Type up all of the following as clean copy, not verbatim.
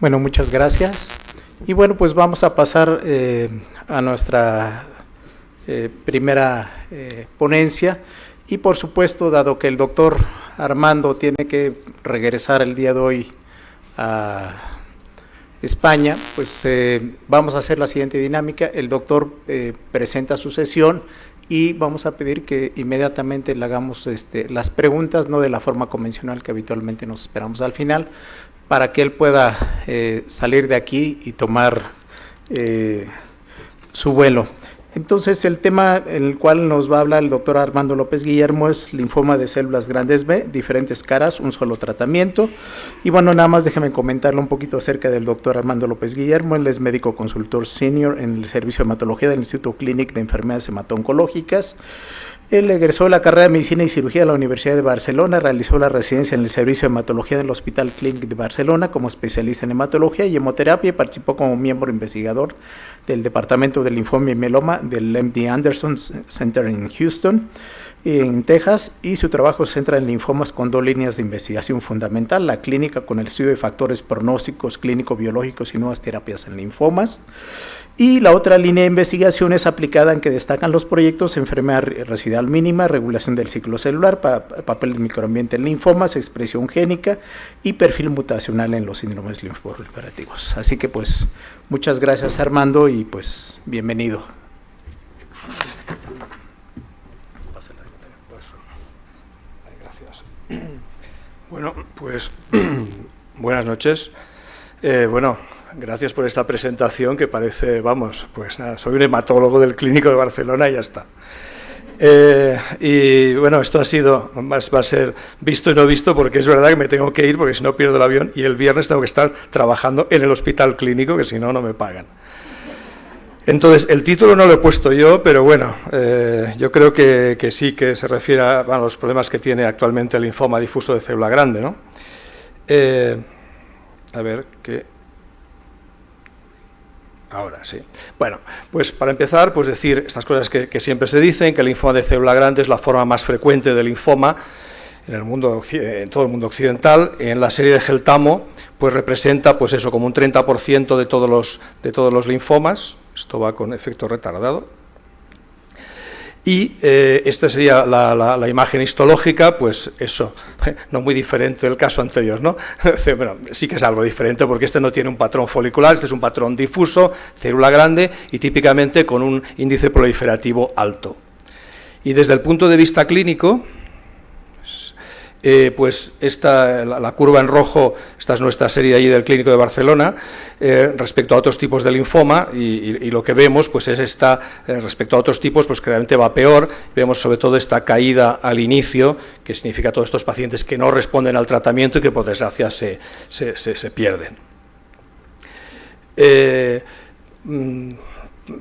Bueno, muchas gracias. Y bueno, pues vamos a pasar a nuestra primera ponencia. Y por supuesto, dado que el doctor Armando tiene que regresar el día de hoy a España, pues vamos a hacer la siguiente dinámica. El doctor presenta su sesión y vamos a pedir que inmediatamente le hagamos las preguntas, no de la forma convencional que habitualmente nos esperamos al final, para que él pueda salir de aquí y tomar su vuelo. Entonces, el tema en el cual nos va a hablar el doctor Armando López Guillermo es linfoma de células grandes B, diferentes caras, un solo tratamiento. Y bueno, nada más déjeme comentarle un poquito acerca del doctor Armando López Guillermo. Él es médico consultor senior en el Servicio de Hematología del Instituto Clínic de Enfermedades Hemato-Oncológicas. Él egresó de la carrera de Medicina y Cirugía de la Universidad de Barcelona, realizó la residencia en el Servicio de Hematología del Hospital Clínic de Barcelona como especialista en hematología y hemoterapia y participó como miembro investigador del Departamento de Linfoma y Mieloma del MD Anderson Center en Houston, en Texas, y su trabajo se centra en linfomas con dos líneas de investigación fundamental: la clínica con el estudio de factores pronósticos, clínico-biológicos y nuevas terapias en linfomas, y la otra línea de investigación es aplicada en que destacan los proyectos enfermedad residual mínima, regulación del ciclo celular, papel del microambiente en linfomas, expresión génica y perfil mutacional en los síndromes linfoproliferativos. Así que pues muchas gracias, Armando, y pues bienvenido. Gracias. Bueno, pues buenas noches. Gracias por esta presentación que parece, vamos, pues nada, soy un hematólogo del Clínico de Barcelona y ya está. Y bueno, esto va a ser visto y no visto, porque es verdad que me tengo que ir porque si no pierdo el avión, y el viernes tengo que estar trabajando en el hospital clínico, que si no, no me pagan. Entonces, el título no lo he puesto yo, pero bueno, yo creo que sí que se refiere a los problemas que tiene actualmente el linfoma difuso de célula grande, ¿no? A ver, ¿qué? Ahora sí. Bueno, pues para empezar, pues decir estas cosas que siempre se dicen, que el linfoma de célula grande es la forma más frecuente de linfoma en todo el mundo occidental. En la serie de Geltamo, pues representa, pues eso, como un 30% de todos los linfomas. Esto va con efecto retardado. Y esta sería la imagen histológica, pues eso, no muy diferente del caso anterior, ¿no? Bueno, sí que es algo diferente porque este no tiene un patrón folicular, este es un patrón difuso, célula grande y típicamente con un índice proliferativo alto. Y desde el punto de vista clínico, pues la curva en rojo, esta es nuestra serie allí del Clínico de Barcelona, respecto a otros tipos de linfoma, y lo que vemos pues es respecto a otros tipos, pues claramente va peor. Vemos sobre todo esta caída al inicio, que significa todos estos pacientes que no responden al tratamiento y que por desgracia se pierden.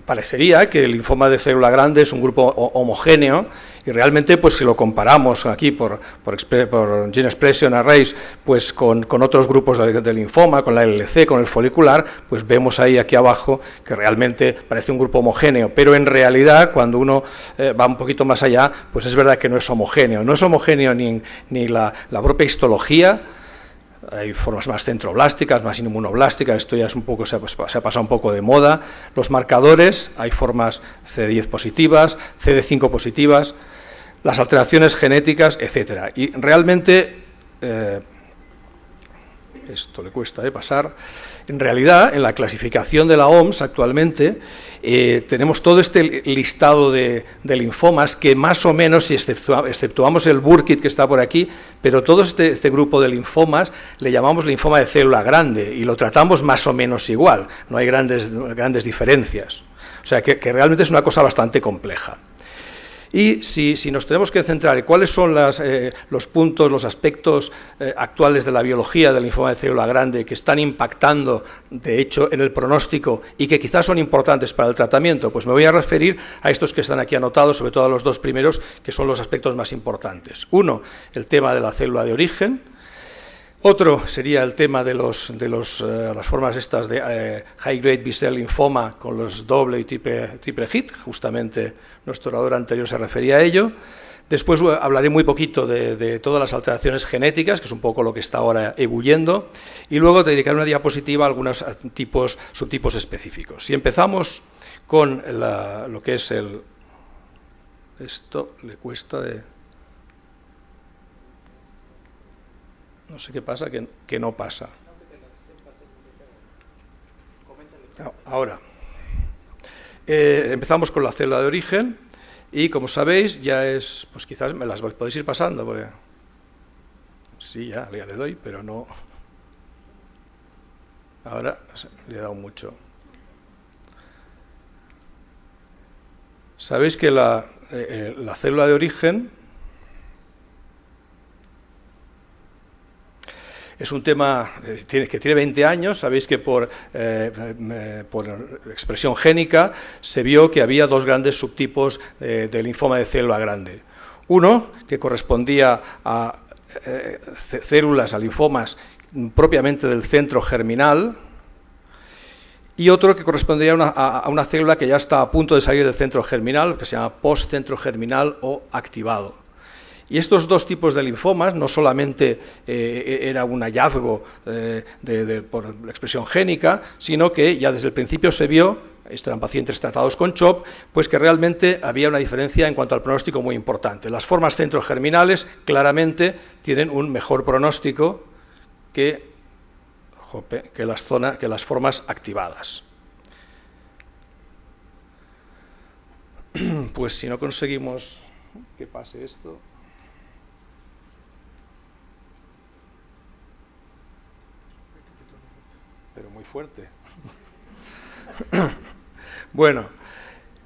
Parecería que el linfoma de célula grande es un grupo homogéneo, y realmente pues si lo comparamos aquí por Gene Expression Arrays pues con otros grupos de linfoma, con la LLC, con el folicular, pues vemos ahí aquí abajo que realmente parece un grupo homogéneo, pero en realidad cuando uno va un poquito más allá, pues es verdad que no es homogéneo. No es homogéneo ni la propia histología. Hay formas más centroblásticas, más inmunoblásticas, esto ya es un poco, se ha pasado un poco de moda. Los marcadores, hay formas CD10 positivas, CD5 positivas, las alteraciones genéticas, etcétera. Y realmente, esto le cuesta de pasar, en realidad, en la clasificación de la OMS actualmente, tenemos todo este listado de linfomas que más o menos, si exceptuamos el Burkitt que está por aquí, pero todo este grupo de linfomas le llamamos linfoma de célula grande y lo tratamos más o menos igual, no hay grandes diferencias. O sea que realmente es una cosa bastante compleja. Y si nos tenemos que centrar en cuáles son los puntos, los aspectos actuales de la biología del linfoma de célula grande que están impactando, de hecho, en el pronóstico y que quizás son importantes para el tratamiento, pues me voy a referir a estos que están aquí anotados, sobre todo a los dos primeros, que son los aspectos más importantes. Uno, el tema de la célula de origen. Otro sería el tema de las formas estas de high-grade B-cell linfoma con los doble y triple hit, justamente nuestro orador anterior se refería a ello. Después hablaré muy poquito de todas las alteraciones genéticas, que es un poco lo que está ahora ebulliendo, y luego dedicaré una diapositiva a algunos subtipos específicos. Si empezamos con lo que es el... Esto le cuesta de... No sé qué pasa, que no pasa. Ahora, empezamos con la célula de origen y, como sabéis, ya es, pues quizás me las podéis ir pasando, porque sí, ya le doy, pero no. Ahora le he dado mucho. Sabéis que la célula de origen es un tema que tiene 20 años. Sabéis que por expresión génica se vio que había dos grandes subtipos de linfoma de célula grande. Uno, que correspondía a células, a linfomas propiamente del centro germinal, y otro que correspondía a una célula que ya está a punto de salir del centro germinal, que se llama postcentro germinal o activado. Y estos dos tipos de linfomas no solamente era un hallazgo por la expresión génica, sino que ya desde el principio se vio, esto eran pacientes tratados con CHOP, pues que realmente había una diferencia en cuanto al pronóstico muy importante. Las formas centrogerminales claramente tienen un mejor pronóstico que las formas activadas. Pues si no conseguimos que pase esto... pero muy fuerte. Bueno,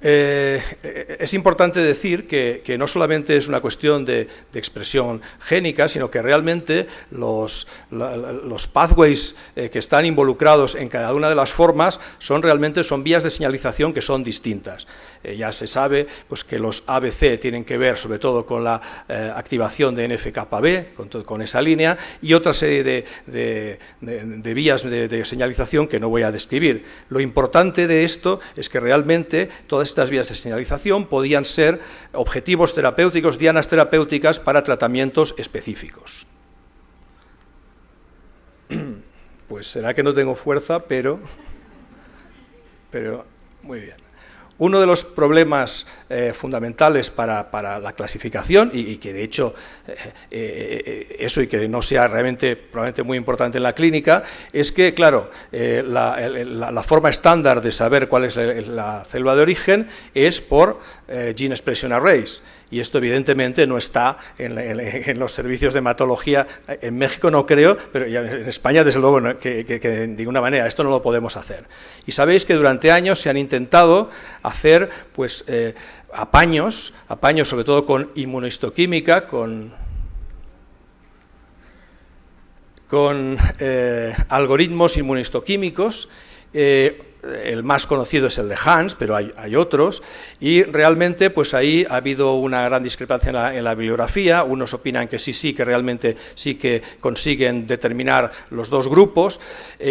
es importante decir que no solamente es una cuestión de expresión génica, sino que realmente los pathways que están involucrados en cada una de las formas son vías de señalización que son distintas. Ya se sabe pues, que los ABC tienen que ver sobre todo con la activación de NF-κB, con esa línea, y otra serie de vías de señalización que no voy a describir. Lo importante de esto es que realmente todas estas vías de señalización podían ser objetivos terapéuticos, dianas terapéuticas para tratamientos específicos. Pues será que no tengo fuerza, pero muy bien. Uno de los problemas fundamentales para la clasificación, y que de hecho eso y que no sea probablemente muy importante en la clínica, es que, claro, la forma estándar de saber cuál es la célula de origen es por Gene Expression Arrays. Y esto evidentemente no está en los servicios de hematología. En México no creo, pero en España desde luego no, que de ninguna manera esto no lo podemos hacer. Y sabéis que durante años se han intentado hacer pues, apaños sobre todo con inmunohistoquímica, con algoritmos inmunohistoquímicos. El más conocido es el de Hans, pero hay otros, y realmente pues ahí ha habido una gran discrepancia en la bibliografía. Unos opinan que sí, que realmente sí que consiguen determinar los dos grupos,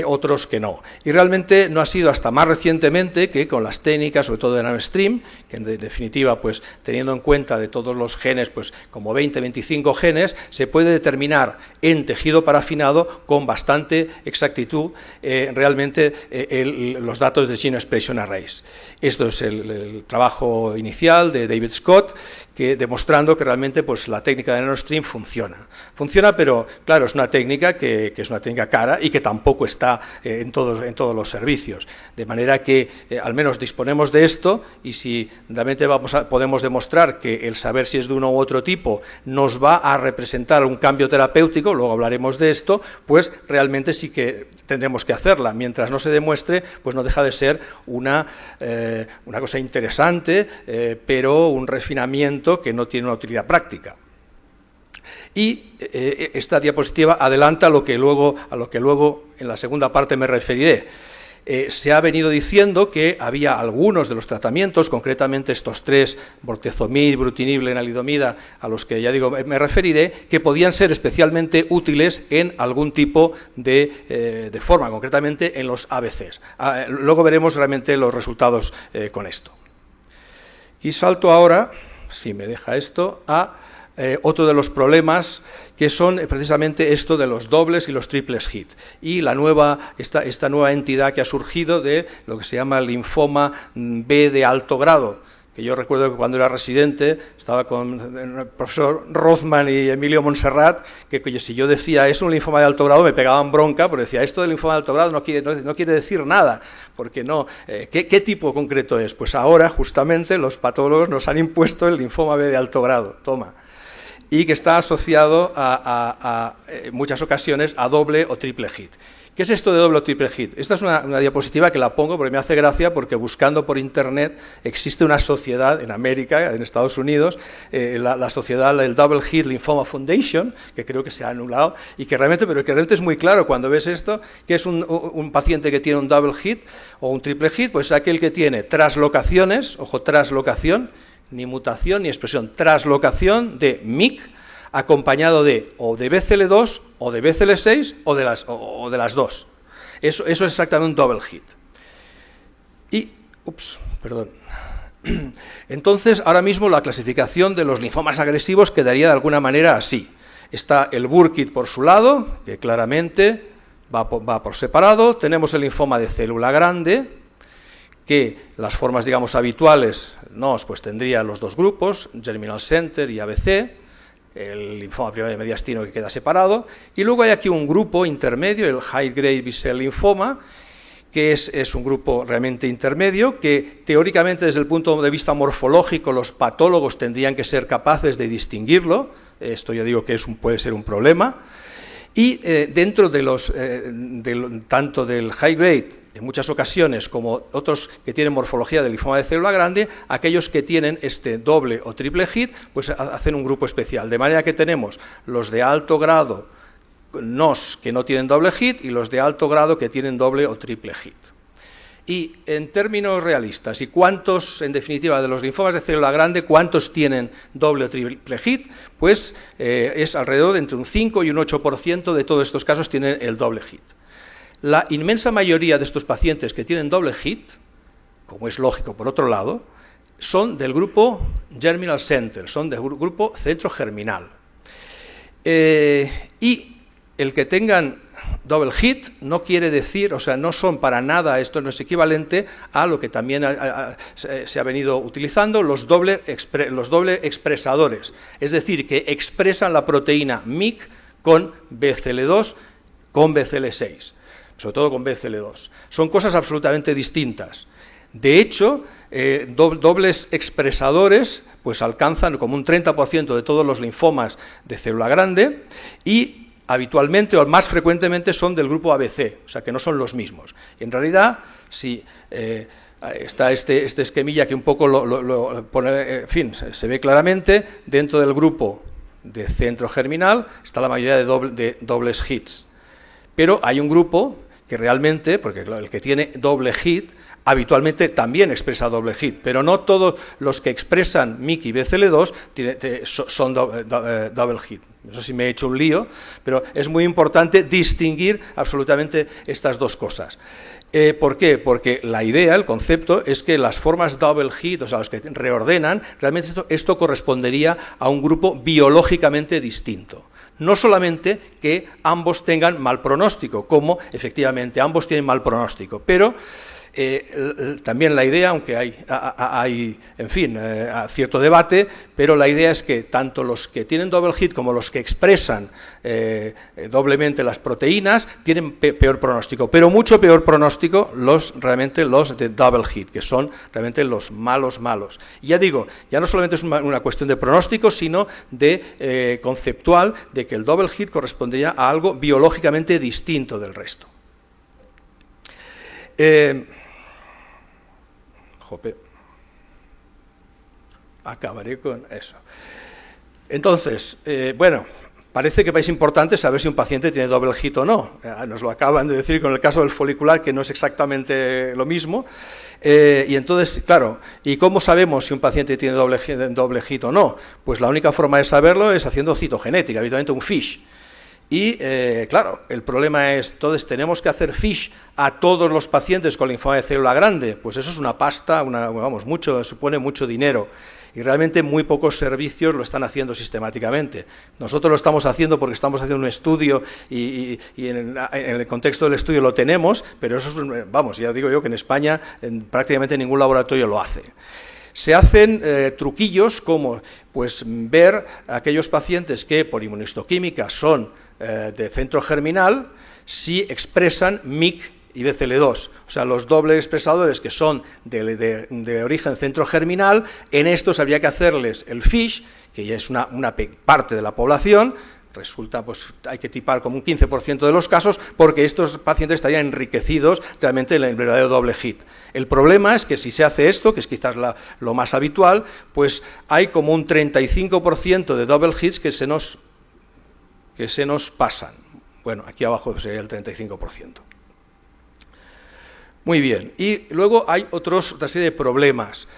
otros que no. Y realmente no ha sido hasta más recientemente que con las técnicas, sobre todo de NanoStream, que en definitiva, pues teniendo en cuenta de todos los genes, pues como 20-25 genes, se puede determinar en tejido parafinado con bastante exactitud realmente los datos de Gene Expression Arrays. Esto es el trabajo inicial de David Scott, demostrando que realmente pues, la técnica de NanoStream funciona. Funciona, pero claro, es una técnica que es una técnica cara y que tampoco está en todos los servicios. De manera que al menos disponemos de esto, y si realmente podemos demostrar que el saber si es de uno u otro tipo nos va a representar un cambio terapéutico, luego hablaremos de esto, pues realmente sí que tendremos que hacerla. Mientras no se demuestre, pues no deja de ser una cosa interesante, pero un refinamiento que no tiene una utilidad práctica. Y esta diapositiva adelanta a lo que luego en la segunda parte me referiré. Se ha venido diciendo que había algunos de los tratamientos, concretamente estos tres, bortezomib, brutinib, lenalidomida, a los que ya digo me referiré, que podían ser especialmente útiles en algún tipo de forma, concretamente en los ABCs. Luego veremos realmente los resultados con esto. Y salto ahora si me deja esto, a otro de los problemas que son precisamente esto de los dobles y los triples hit, y esta nueva entidad que ha surgido de lo que se llama el linfoma B de alto grado, que yo recuerdo que cuando era residente estaba con el profesor Rothman y Emilio Montserrat, que si yo decía es un linfoma de alto grado me pegaban bronca, porque decía esto del linfoma de alto grado no quiere decir nada, porque no, ¿qué tipo concreto es? Pues ahora justamente los patólogos nos han impuesto el linfoma B de alto grado, toma, y que está asociado en muchas ocasiones a doble o triple hit. ¿Qué es esto de doble o triple hit? Esta es una diapositiva que la pongo porque me hace gracia, porque buscando por internet existe una sociedad en América, en Estados Unidos, la sociedad, el Double Hit Lymphoma Foundation, que creo que se ha anulado, y que realmente es muy claro cuando ves esto, que es un paciente que tiene un double hit o un triple hit, pues es aquel que tiene traslocaciones, ojo, traslocación, ni mutación ni expresión, traslocación de MYC, acompañado de o de BCL2 o de BCL6 o de las dos. Eso es exactamente un double hit. Y, entonces, ahora mismo la clasificación de los linfomas agresivos quedaría de alguna manera así. Está el Burkitt por su lado, que claramente va por separado. Tenemos el linfoma de célula grande, que las formas, digamos, habituales, pues tendría los dos grupos, Germinal Center y ABC, el linfoma primario mediastino que queda separado, y luego hay aquí un grupo intermedio, el High Grade B-Cell Lymphoma, que es un grupo realmente intermedio, que teóricamente desde el punto de vista morfológico los patólogos tendrían que ser capaces de distinguirlo, esto ya digo que puede ser un problema, y dentro de tanto del High Grade, en muchas ocasiones, como otros que tienen morfología de linfoma de célula grande, aquellos que tienen este doble o triple hit, pues hacen un grupo especial. De manera que tenemos los de alto grado NOS que no tienen doble hit y los de alto grado que tienen doble o triple hit. Y en términos realistas, ¿y cuántos, en definitiva, de los linfomas de célula grande, cuántos tienen doble o triple hit? Pues es alrededor de entre un 5 y un 8% de todos estos casos tienen el doble hit. La inmensa mayoría de estos pacientes que tienen doble hit, como es lógico por otro lado, son del grupo Germinal Center, son del grupo centro germinal. Y el que tengan double hit no quiere decir, o sea, no son para nada, esto no es equivalente a lo que también se ha venido utilizando, los doble expresadores, es decir, que expresan la proteína MYC con BCL2, con BCL6. Sobre todo con BCL2. Son cosas absolutamente distintas. De hecho, dobles expresadores pues alcanzan como un 30% de todos los linfomas de célula grande y habitualmente o más frecuentemente son del grupo ABC, o sea que no son los mismos. En realidad, si está este esquemilla que un poco lo pone, en fin, se ve claramente, dentro del grupo de centro germinal está la mayoría de dobles hits. Pero hay un grupo que realmente, porque el que tiene doble hit, habitualmente también expresa doble hit, pero no todos los que expresan MYC y BCL2 son double hit. Eso sí me he hecho un lío, pero es muy importante distinguir absolutamente estas dos cosas. ¿Por qué? Porque la idea, el concepto, es que las formas double hit, o sea, los que reordenan, realmente esto correspondería a un grupo biológicamente distinto. No solamente que ambos tengan mal pronóstico, como efectivamente ambos tienen mal pronóstico, pero también la idea, aunque hay en fin, cierto debate, pero la idea es que tanto los que tienen double hit como los que expresan doblemente las proteínas tienen peor pronóstico, pero mucho peor pronóstico realmente los de double hit, que son realmente los malos. Y ya digo, ya no solamente es una cuestión de pronóstico, sino de conceptual, de que el double hit correspondería a algo biológicamente distinto del resto. Acabaré con eso. Entonces, bueno, parece que es importante saber si un paciente tiene doble hit o no. Nos lo acaban de decir con el caso del folicular, que no es exactamente lo mismo. Y entonces, claro, ¿y cómo sabemos si un paciente tiene doble hit o no? Pues la única forma de saberlo es haciendo citogenética, habitualmente un FISH. Y, claro, el problema es, entonces, ¿tenemos que hacer FISH a todos los pacientes con linfoma de célula grande? Pues eso es una pasta, supone mucho dinero. y realmente muy pocos servicios lo están haciendo sistemáticamente. Nosotros lo estamos haciendo porque estamos haciendo un estudio y en el contexto del estudio lo tenemos, pero eso es, vamos, ya digo yo que en España prácticamente ningún laboratorio lo hace. Se hacen truquillos como pues, ver a aquellos pacientes que por inmunohistoquímica son de centro germinal si expresan MYC y BCL2, o sea, los dobles expresadores que son de origen centro germinal. En estos habría que hacerles el FISH, que ya es una parte de la población. Resulta, pues hay que tipar como un 15% de los casos, porque estos pacientes estarían enriquecidos realmente en el verdadero doble hit. El problema es que si se hace esto, que es quizás lo más habitual, pues hay como un 35% de double hits que se nos pasan. Bueno, aquí abajo sería el 35%. Muy bien, y luego hay otra serie de problemas.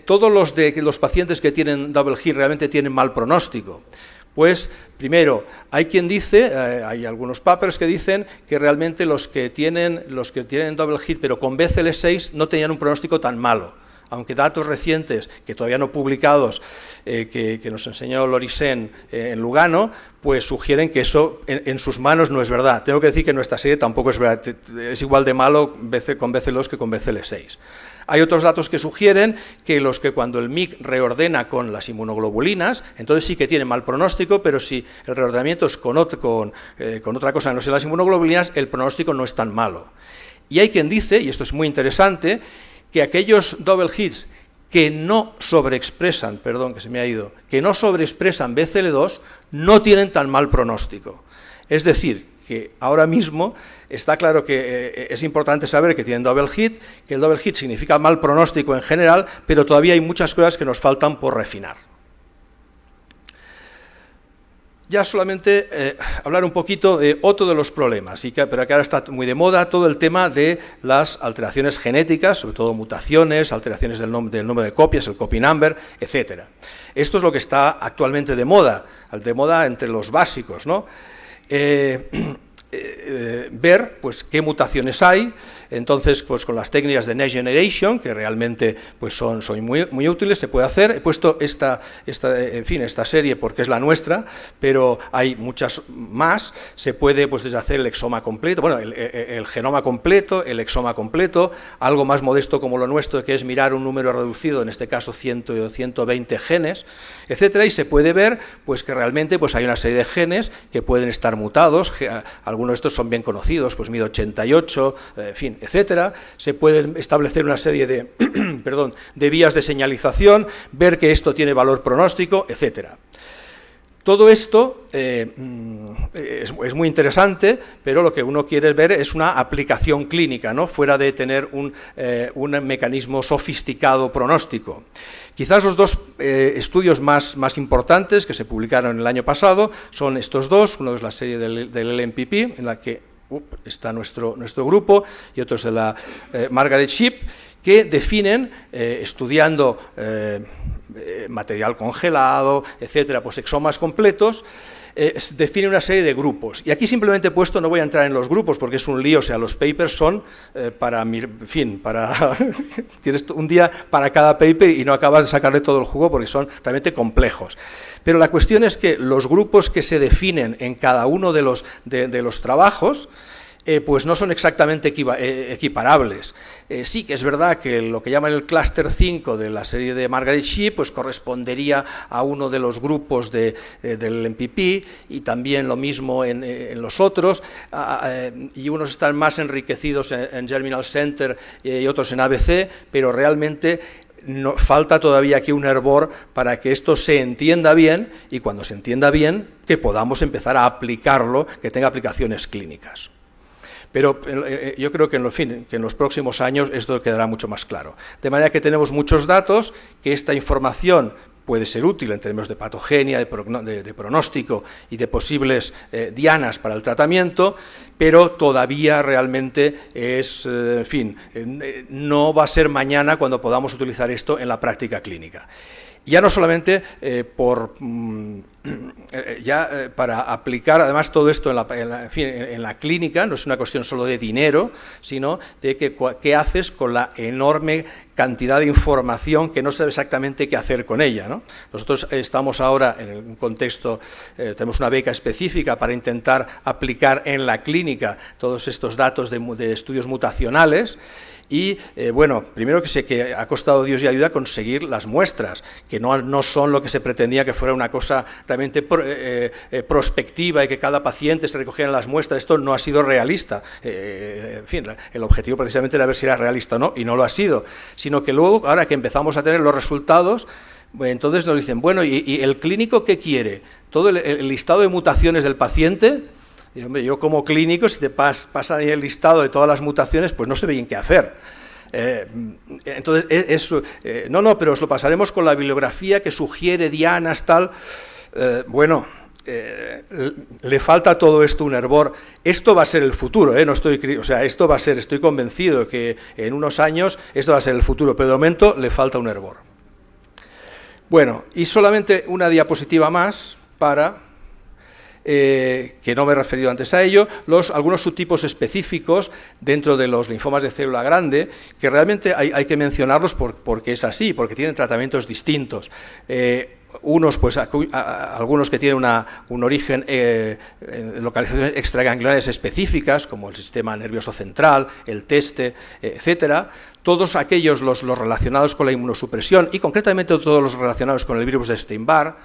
Todos los pacientes que tienen double hit realmente tienen mal pronóstico. Pues, primero, hay quien dice, hay algunos papers que dicen que realmente los que tienen double hit pero con BCL6 no tenían un pronóstico tan malo, aunque datos recientes, que todavía no publicados, que nos enseñó Lorisen en Lugano, pues sugieren que eso en sus manos no es verdad. Tengo que decir que nuestra serie tampoco es verdad, es igual de malo con BCL2 que con BCL6. Hay otros datos que sugieren que los que cuando el MYC reordena con las inmunoglobulinas, entonces sí que tienen mal pronóstico, pero si el reordenamiento es con otra cosa que no sean las inmunoglobulinas, el pronóstico no es tan malo. Y hay quien dice, y esto es muy interesante, que aquellos double hits que no sobreexpresan, perdón, que se me ha ido, que no sobreexpresan BCL2 no tienen tan mal pronóstico. Es decir, que ahora mismo está claro que es importante saber que tienen double hit, que el double hit significa mal pronóstico en general, pero todavía hay muchas cosas que nos faltan por refinar. Ya solamente hablar un poquito de otro de los problemas, pero que ahora está muy de moda, todo el tema de las alteraciones genéticas, sobre todo mutaciones, alteraciones del número de copias, el copy number, etcétera. Esto es lo que está actualmente de moda entre los básicos, ¿no? Ver pues qué mutaciones hay. Entonces, pues con las técnicas de Next Generation, que realmente pues son muy útiles, se puede hacer. He puesto esta serie porque es la nuestra, pero hay muchas más. Se puede pues deshacer el exoma completo, bueno, el genoma completo, el exoma completo, algo más modesto como lo nuestro, que es mirar un número reducido, en este caso 100 o 120 genes, etcétera, y se puede ver pues que realmente pues hay una serie de genes que pueden estar mutados. Algunos de estos son bien conocidos, pues MID88, en fin, etcétera. Se puede establecer una serie de, de vías de señalización, ver que esto tiene valor pronóstico, etcétera. Todo esto es muy interesante, pero lo que uno quiere ver es una aplicación clínica, ¿no? Fuera de tener un mecanismo sofisticado pronóstico. Quizás los dos estudios más importantes que se publicaron el año pasado son estos dos. Uno es la serie del LMPP, en la que está nuestro grupo, y otro es de la Margaret Shipp, que definen, estudiando material congelado, etcétera, pues exomas completos, define una serie de grupos. Y aquí simplemente he puesto, no voy a entrar en los grupos porque es un lío, o sea, los papers son tienes un día para cada paper y no acabas de sacarle todo el jugo porque son realmente complejos. Pero la cuestión es que los grupos que se definen en cada uno de los trabajos pues no son exactamente equiparables. Sí que es verdad que lo que llaman el clúster 5 de la serie de Margaret Shipp pues correspondería a uno de los grupos del MPP, y también lo mismo en los otros, y unos están más enriquecidos en Germinal Center y otros en ABC, pero realmente falta todavía aquí un hervor para que esto se entienda bien, y cuando se entienda bien que podamos empezar a aplicarlo, que tenga aplicaciones clínicas. Pero yo creo que en los próximos años esto quedará mucho más claro. De manera que tenemos muchos datos, que esta información puede ser útil en términos de patogenia, de pronóstico y de posibles dianas para el tratamiento, pero todavía realmente es, en fin, no va a ser mañana cuando podamos utilizar esto en la práctica clínica. Ya no solamente para aplicar además todo esto en la clínica, no es una cuestión solo de dinero, sino de qué haces con la enorme cantidad de información que no sabes exactamente qué hacer con ella, ¿no? Nosotros estamos ahora en un contexto, tenemos una beca específica para intentar aplicar en la clínica todos estos datos de estudios mutacionales. Y, bueno, primero que ha costado Dios y ayuda conseguir las muestras, que no son lo que se pretendía que fuera una cosa realmente prospectiva y que cada paciente se recogieran las muestras. Esto no ha sido realista. En fin, el objetivo precisamente era ver si era realista o no, y no lo ha sido. Sino que luego, ahora que empezamos a tener los resultados, entonces nos dicen, bueno, ¿y el clínico qué quiere? ¿Todo el listado de mutaciones del paciente? Y, hombre, yo como clínico, si te pasan ahí el listado de todas las mutaciones, pues no sé bien qué hacer. Entonces, no, pero os lo pasaremos con la bibliografía que sugiere dianas, tal. Bueno, le falta todo esto un hervor. Esto va a ser el futuro, no esto va a ser, estoy convencido que en unos años esto va a ser el futuro, pero de momento le falta un hervor. Bueno, y solamente una diapositiva más para... que no me he referido antes a ello, algunos subtipos específicos dentro de los linfomas de célula grande, que realmente hay que mencionarlos porque es así, porque tienen tratamientos distintos. Unos, pues algunos que tienen un origen en localizaciones extragangliares específicas, como el sistema nervioso central, el TESTE, etcétera. Todos aquellos los relacionados con la inmunosupresión y concretamente todos los relacionados con el virus de Epstein-Barr,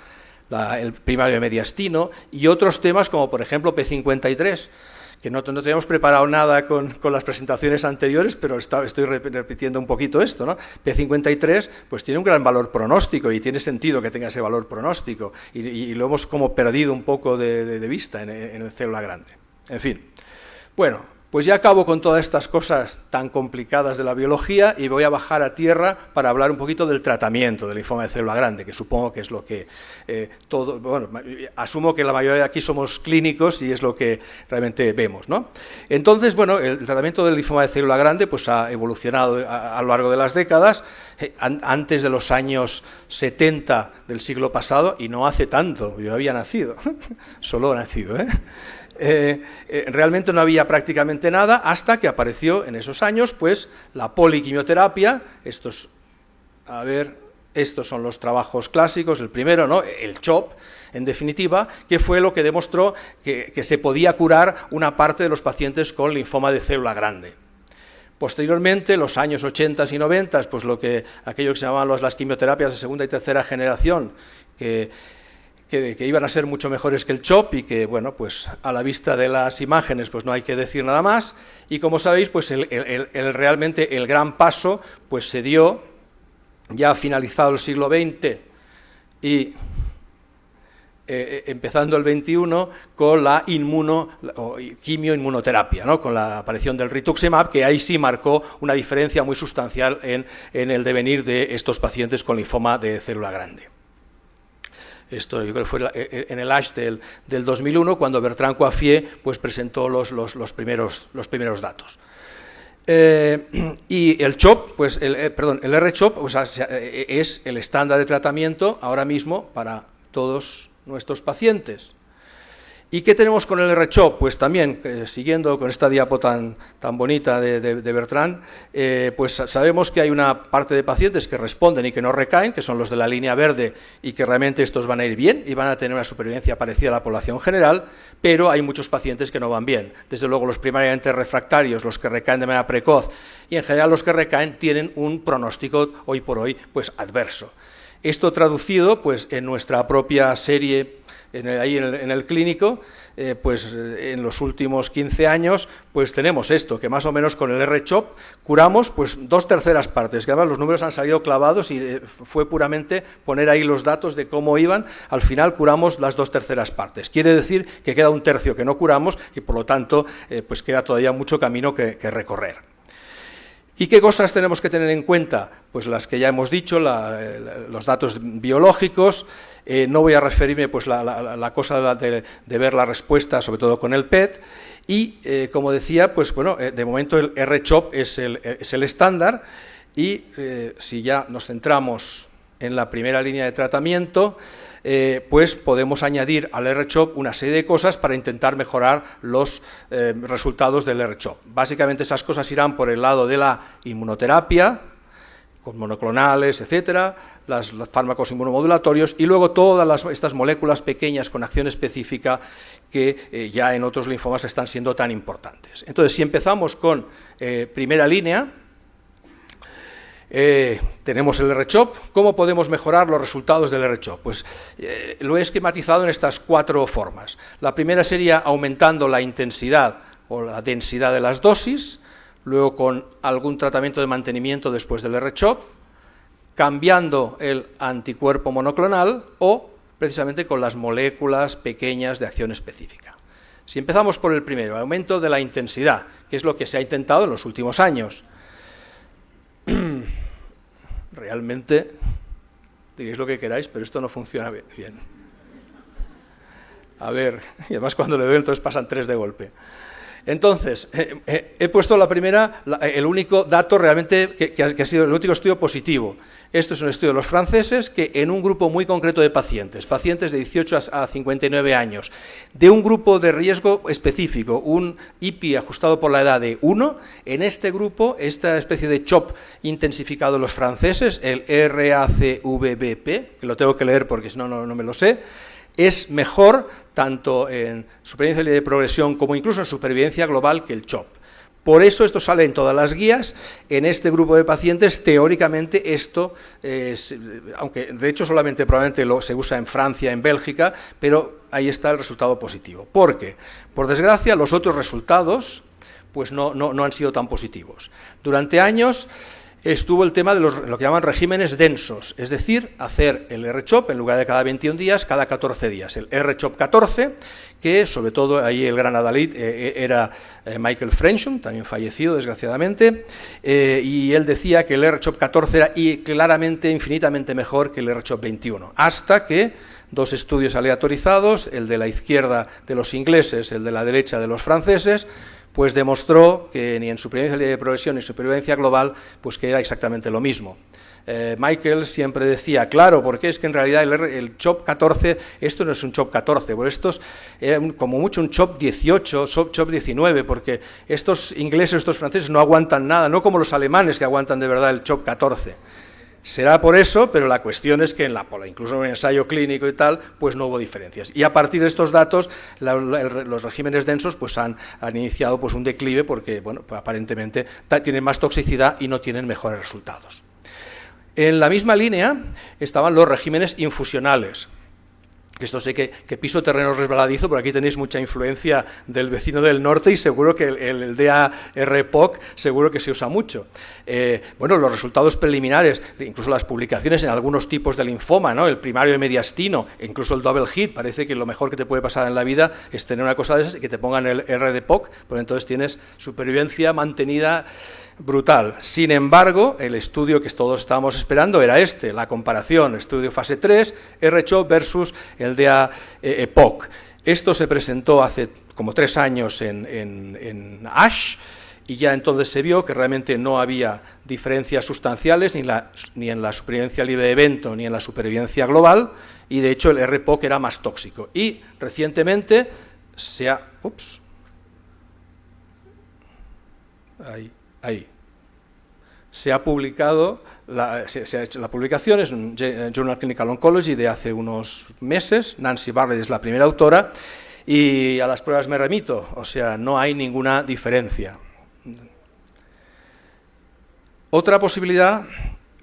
el primario de mediastino, y otros temas como por ejemplo P53, que no teníamos preparado nada con las presentaciones anteriores, pero estoy repitiendo un poquito esto, ¿no? P53 pues tiene un gran valor pronóstico y tiene sentido que tenga ese valor pronóstico, y lo hemos como perdido un poco de vista en el célula grande. En fin, bueno, pues ya acabo con todas estas cosas tan complicadas de la biología y voy a bajar a tierra para hablar un poquito del tratamiento del linfoma de célula grande, que supongo que es lo que asumo que la mayoría de aquí somos clínicos y es lo que realmente vemos, ¿no? Entonces, bueno, el tratamiento del linfoma de célula grande pues ha evolucionado a lo largo de las décadas. Antes de los años 70 del siglo pasado, y no hace tanto, yo había nacido, solo nacido, realmente no había prácticamente nada hasta que apareció en esos años pues la poliquimioterapia. Estos son los trabajos clásicos, el primero, ¿no?, el CHOP, en definitiva, que fue lo que demostró que se podía curar una parte de los pacientes con linfoma de célula grande. Posteriormente, en los años 80 y 90, pues aquello que se llamaban las quimioterapias de segunda y tercera generación, que iban a ser mucho mejores que el CHOP y que, bueno, pues a la vista de las imágenes pues no hay que decir nada más. Y como sabéis, pues realmente el gran paso pues se dio ya finalizado el siglo XX y empezando el XXI con la quimioinmunoterapia, ¿no?, con la aparición del rituximab, que ahí sí marcó una diferencia muy sustancial en el devenir de estos pacientes con linfoma de célula grande. Esto yo creo que fue en el ASH del 2001, cuando Bertrand Coiffier pues presentó los primeros datos. Y el CHOP, pues el R-CHOP pues, es el estándar de tratamiento ahora mismo para todos nuestros pacientes. ¿Y qué tenemos con el R-CHOP? Pues también, siguiendo con esta diapo tan bonita de Bertrand, pues sabemos que hay una parte de pacientes que responden y que no recaen, que son los de la línea verde, y que realmente estos van a ir bien y van a tener una supervivencia parecida a la población general, pero hay muchos pacientes que no van bien. Desde luego los primariamente refractarios, los que recaen de manera precoz, y en general los que recaen tienen un pronóstico hoy por hoy pues adverso. Esto traducido pues en nuestra propia serie ahí en el clínico, pues en los últimos 15 años pues tenemos esto, que más o menos con el R-CHOP curamos pues 2/3 partes, que además los números han salido clavados y fue puramente poner ahí los datos de cómo iban. Al final curamos las 2/3 partes, quiere decir que queda 1/3 que no curamos y por lo tanto pues queda todavía mucho camino que recorrer. ¿Y qué cosas tenemos que tener en cuenta? Pues las que ya hemos dicho, los datos biológicos. No voy a referirme pues la cosa de ver la respuesta, sobre todo con el PET, Y, como decía, pues bueno, de momento el R-CHOP es el estándar y si ya nos centramos en la primera línea de tratamiento, pues podemos añadir al R-CHOP una serie de cosas para intentar mejorar los resultados del R-CHOP. Básicamente esas cosas irán por el lado de la inmunoterapia, con monoclonales, etcétera, los fármacos inmunomodulatorios y luego todas estas moléculas pequeñas con acción específica que ya en otros linfomas están siendo tan importantes. Entonces, si empezamos con primera línea, tenemos el R-CHOP. ¿Cómo podemos mejorar los resultados del R-CHOP? Pues lo he esquematizado en estas 4 formas. La primera sería aumentando la intensidad o la densidad de las dosis, luego con algún tratamiento de mantenimiento después del R-CHOP, cambiando el anticuerpo monoclonal o precisamente con las moléculas pequeñas de acción específica. Si empezamos por el primero, el aumento de la intensidad, que es lo que se ha intentado en los últimos años. Realmente, diréis lo que queráis, pero esto no funciona bien. A ver, y además cuando le doy, entonces pasan 3 de golpe. Entonces, he puesto la primera, el único dato realmente que ha sido el único estudio positivo. Esto es un estudio de los franceses que en un grupo muy concreto de pacientes de 18 a 59 años, de un grupo de riesgo específico, un IPI ajustado por la edad de 1, en este grupo, esta especie de CHOP intensificado de los franceses, el RACVBP, que lo tengo que leer porque si no, no me lo sé, es mejor tanto en supervivencia libre de progresión como incluso en supervivencia global que el CHOP. Por eso esto sale en todas las guías. En este grupo de pacientes, teóricamente, esto, aunque de hecho solamente probablemente se usa en Francia, en Bélgica, pero ahí está el resultado positivo. ¿Por qué? Por desgracia, los otros resultados pues no han sido tan positivos. Durante años estuvo el tema de lo que llaman regímenes densos, es decir, hacer el R-CHOP en lugar de cada 21 días, cada 14 días. El R-CHOP 14, que sobre todo ahí el gran adalid era Michael Frenchum, también fallecido desgraciadamente, y él decía que el R-CHOP 14 era claramente, infinitamente mejor que el R-CHOP 21, hasta que 2 estudios aleatorizados, el de la izquierda de los ingleses, el de la derecha de los franceses, pues demostró que ni en supervivencia libre de progresión ni en supervivencia global, pues que era exactamente lo mismo. Michael siempre decía, claro, porque es que en realidad el CHOP 14, esto no es un CHOP 14, pues esto es como mucho un CHOP 18, CHOP 19, porque estos ingleses, estos franceses no aguantan nada, no como los alemanes que aguantan de verdad el CHOP 14. Será por eso, pero la cuestión es que incluso en un ensayo clínico y tal, pues no hubo diferencias. Y a partir de estos datos, los regímenes densos pues han iniciado pues un declive porque, bueno, pues aparentemente tienen más toxicidad y no tienen mejores resultados. En la misma línea estaban los regímenes infusionales. Esto sé que piso terreno resbaladizo, pero aquí tenéis mucha influencia del vecino del norte y seguro que el DAR-POC seguro que se usa mucho. Bueno, los resultados preliminares, incluso las publicaciones en algunos tipos de linfoma, ¿no? El primario de mediastino, incluso el double hit, parece que lo mejor que te puede pasar en la vida es tener una cosa de esas y que te pongan el RD-POC, pues entonces tienes supervivencia mantenida brutal. Sin embargo, el estudio que todos estábamos esperando era la comparación, estudio fase 3, R-CHOP versus el DA-POC. Esto se presentó hace como 3 años en ASH y ya entonces se vio que realmente no había diferencias sustanciales ni en la supervivencia libre de evento ni en la supervivencia global y de hecho el R-POC era más tóxico. Y recientemente se ha... Se ha publicado, se ha hecho la publicación, es un Journal Clinical Oncology de hace unos meses, Nancy Barrett es la primera autora, y a las pruebas me remito, o sea, no hay ninguna diferencia. Otra posibilidad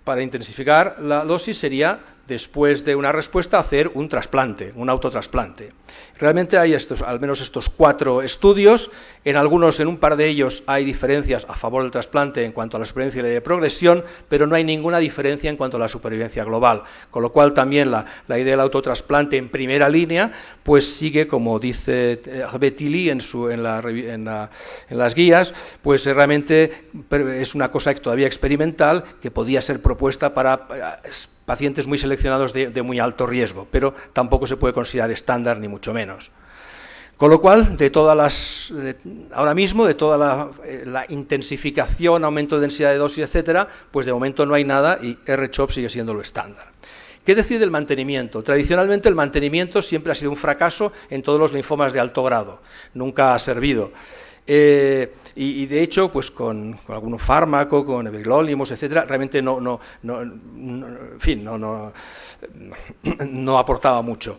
para intensificar la dosis sería, después de una respuesta, hacer un trasplante, un autotrasplante. Realmente hay al menos estos 4 estudios, en un par de ellos hay diferencias a favor del trasplante en cuanto a la supervivencia de progresión, pero no hay ninguna diferencia en cuanto a la supervivencia global, con lo cual también la idea del autotrasplante en primera línea, pues sigue, como dice Betili en las guías, pues realmente es una cosa todavía experimental que podía ser propuesta para pacientes muy seleccionados de muy alto riesgo, pero tampoco se puede considerar estándar ni mucho menos. Con lo cual, ahora mismo, de toda la intensificación, aumento de densidad de dosis, etcétera, pues de momento no hay nada y R-CHOP sigue siendo lo estándar. ¿Qué decir del mantenimiento? Tradicionalmente el mantenimiento siempre ha sido un fracaso en todos los linfomas de alto grado, nunca ha servido. Y de hecho, pues con algún fármaco, con everolimus, etcétera, realmente no aportaba mucho.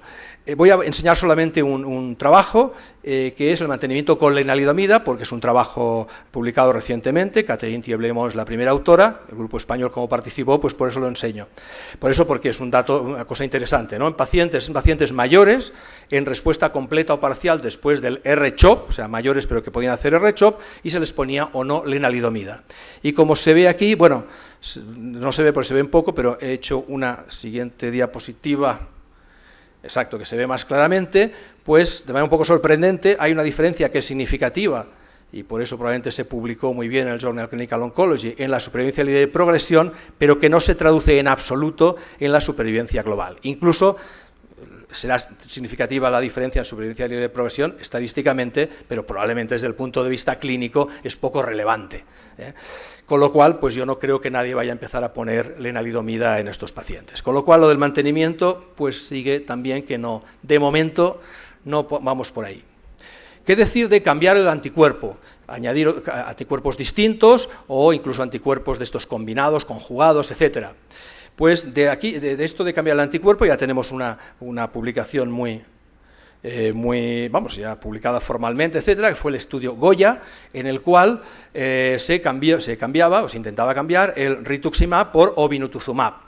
Voy a enseñar solamente un trabajo que es el mantenimiento con lenalidomida, porque es un trabajo publicado recientemente. Catherine Thieblemont es la primera autora, el grupo español como participó, pues por eso lo enseño. Porque es un dato, una cosa interesante, ¿no? En pacientes mayores, en respuesta completa o parcial después del R-CHOP, o sea, mayores pero que podían hacer R-CHOP, y se les ponía o no lenalidomida. Y como se ve aquí, bueno, no se ve porque se ve un poco, pero he hecho una siguiente diapositiva. Exacto, que se ve más claramente, pues de manera un poco sorprendente hay una diferencia que es significativa y por eso probablemente se publicó muy bien en el Journal Clinical Oncology en la supervivencia libre de progresión, pero que no se traduce en absoluto en la supervivencia global. Incluso será significativa la diferencia en supervivencia libre de progresión estadísticamente, pero probablemente desde el punto de vista clínico es poco relevante. Con lo cual, pues yo no creo que nadie vaya a empezar a poner lenalidomida en estos pacientes. Con lo cual, lo del mantenimiento, pues sigue también que no, de momento no vamos por ahí. ¿Qué decir de cambiar el anticuerpo? Añadir anticuerpos distintos o incluso anticuerpos de estos combinados, conjugados, etcétera. Pues de esto de cambiar el anticuerpo ya tenemos una publicación ya publicada formalmente, etcétera, que fue el estudio Goya, en el cual se cambiaba o se intentaba cambiar el rituximab por obinutuzumab.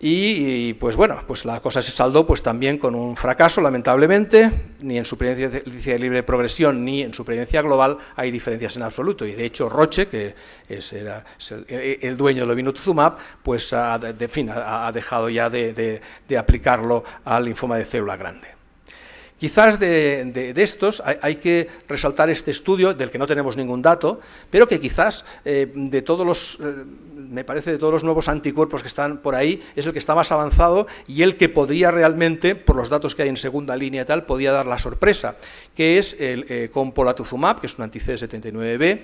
Y pues bueno, pues la cosa se saldó pues también con un fracaso, lamentablemente. Ni en supervivencia libre de progresión ni en supervivencia global hay diferencias en absoluto. Y de hecho Roche, que era el dueño del obinutuzumab, pues ha dejado ya de aplicarlo al linfoma de célula grande. Quizás de estos hay que resaltar este estudio, del que no tenemos ningún dato, pero que quizás de todos los nuevos anticuerpos que están por ahí, es el que está más avanzado y el que podría realmente, por los datos que hay en segunda línea y tal, podría dar la sorpresa, que es el compolatuzumab, que es un anti-CD79B,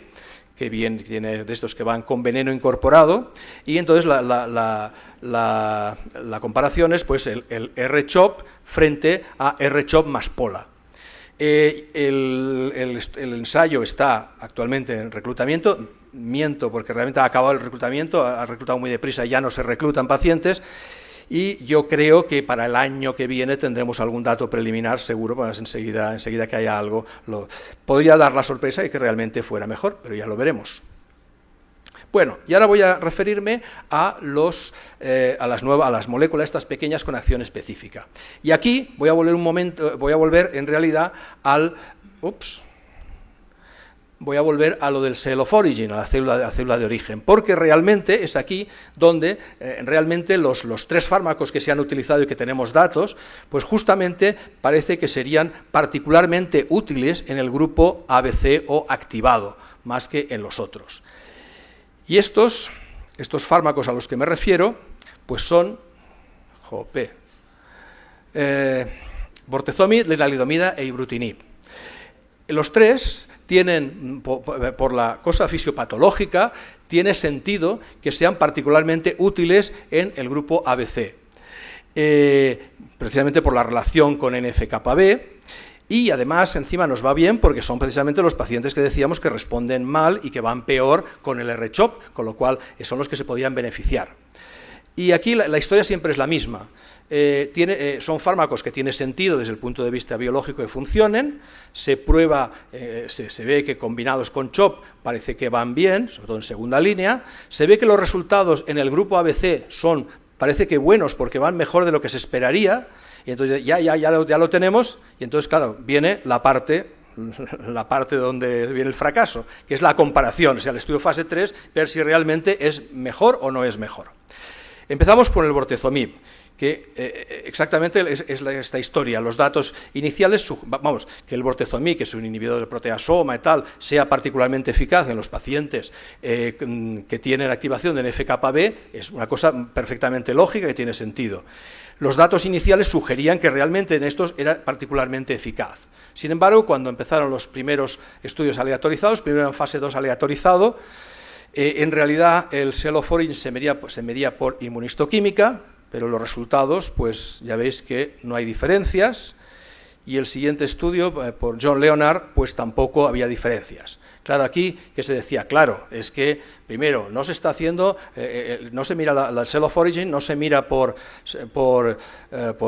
que tiene de estos que van con veneno incorporado, y entonces la comparación es pues el R-CHOP frente a R-CHOP más POLA. El ensayo está actualmente en reclutamiento, miento porque realmente ha acabado el reclutamiento, ha reclutado muy deprisa, ya no se reclutan pacientes, y yo creo que para el año que viene tendremos algún dato preliminar, seguro, pues enseguida que haya algo, podría dar la sorpresa de que realmente fuera mejor, pero ya lo veremos. Bueno, y ahora voy a referirme a las moléculas estas pequeñas con acción específica. Y aquí voy a volver en realidad voy a volver a lo del cell of origin, a la célula de origen, porque realmente es aquí donde realmente los tres fármacos que se han utilizado y que tenemos datos, pues justamente parece que serían particularmente útiles en el grupo ABC o activado, más que en los otros. Y estos fármacos a los que me refiero, pues son bortezomib, lenalidomida e ibrutinib. Los tres tienen, por la cosa fisiopatológica, tiene sentido que sean particularmente útiles en el grupo ABC, precisamente por la relación con NF-κB, y además encima nos va bien porque son precisamente los pacientes que decíamos que responden mal y que van peor con el R-CHOP, con lo cual son los que se podían beneficiar. Y aquí la historia siempre es la misma. Son fármacos que tiene sentido desde el punto de vista biológico que funcionen, se prueba, se ve que combinados con CHOP parece que van bien, sobre todo en segunda línea, se ve que los resultados en el grupo ABC parece que buenos porque van mejor de lo que se esperaría, y entonces ya lo tenemos, y entonces claro, viene la parte donde viene el fracaso, que es la comparación, o sea, el estudio fase 3, ver si realmente es mejor o no es mejor. Empezamos por el bortezomib, que exactamente es esta historia. Los datos iniciales, que el bortezomib, que es un inhibidor del proteasoma y tal, sea particularmente eficaz en los pacientes que tienen activación de NF-κB, es una cosa perfectamente lógica y tiene sentido. Los datos iniciales sugerían que realmente en estos era particularmente eficaz. Sin embargo, cuando empezaron los primeros estudios aleatorizados, primero en fase 2 aleatorizado, en realidad el self-origin se medía por inmunistoquímica, pero los resultados, pues ya veis que no hay diferencias, y el siguiente estudio, por John Leonard, pues tampoco había diferencias. Claro, aquí, ¿qué se decía? Claro, es que, primero, no se está haciendo, no se mira la self-origin, no se mira por